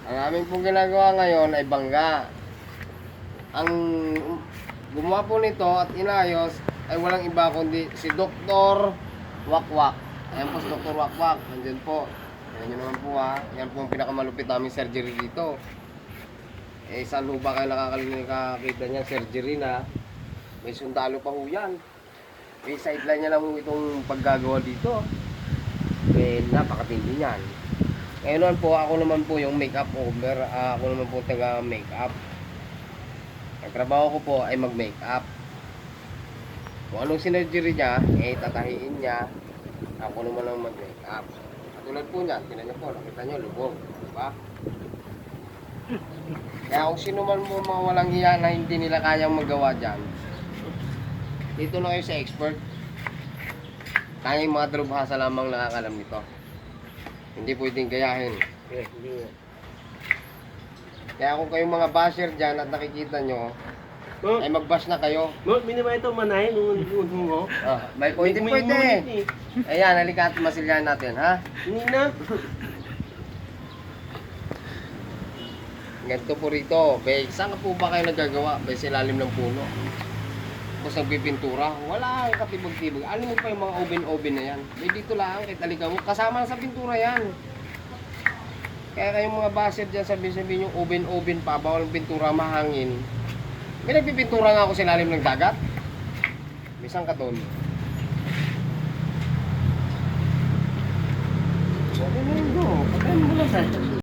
Ang aming pong ginagawa ngayon ay bangga. Ang gumawa po nito at inayos ay walang iba kundi si Dr. Wakwak. Ayan po si Dr. Wakwak. Nandiyan po. Ayan nyo naman po ha. Yan po ang pinakamalupit namin surgery dito. Eh saan ho ba kayo nakakita niyan surgery na may sundalo pa ho yan. May sideline niya lang ho itong paggagawa dito. Eh napakatindi niyan. Ngayon naman po, ako naman po yung makeup over. Ako naman po taga makeup. Ang trabaho ko po ay mag-makeup. Kung anong sinurgery niya, eh tatahiin niya. Ako naman lang mag-makeup. Katulad po niya, tinan niyo po, nakita niyo, lubog. Diba? Kaya kung sino man mo mga walang hiya na hindi nila kayang magawa dyan, dito na kayo sa expert. Tanging mga drubhasa lamang nakakalam nito. Hindi pwedeng gayahin. Hindi. Kaya kung kayong mga basher dyan at nakikita nyo, Oh, ay mag-bash na kayo. minima ito manahin nung mo. May pwede. Ayan, halika at masilyahan natin, ha? Hindi na. Ganito po rito. Bay, saan ka po ba kayo nagagawa? Bay, sa ilalim ng puno. Tapos nagpipintura. Wala ang katibag-tibag. Alam mo pa yung mga oven-oven na yan. Bay, dito lang, kahit alika mo. Kasama na sa pintura yan. Kaya kayong mga basher dyan, sabihin yung oven-oven pa, bawal ang pintura, mahangin. May nagpipintura nga ako sa ilalim ng dagat. Bisang ka doon. Sabi mo rin do. Patayin mo lang sa